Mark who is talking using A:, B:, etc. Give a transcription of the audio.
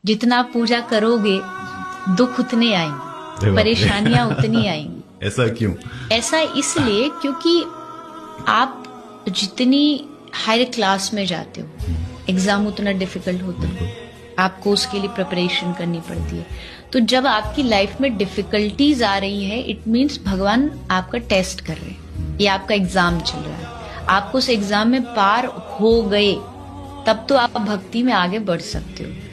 A: जितना आप पूजा करोगे दुख उतने आएंगे, परेशानियां उतनी आएंगी।
B: ऐसा क्यों?
A: ऐसा इसलिए क्योंकि आप जितनी हायर क्लास में जाते हो, एग्जाम उतना डिफिकल्ट होता है, आपको उसके लिए प्रिपरेशन करनी पड़ती है। तो जब आपकी लाइफ में डिफिकल्टीज आ रही है, इट मीन्स भगवान आपका टेस्ट कर रहे हैं, ये आपका एग्जाम चल रहा है। आपको उस एग्जाम में पार हो गए तब तो आप भक्ति में आगे बढ़ सकते हो।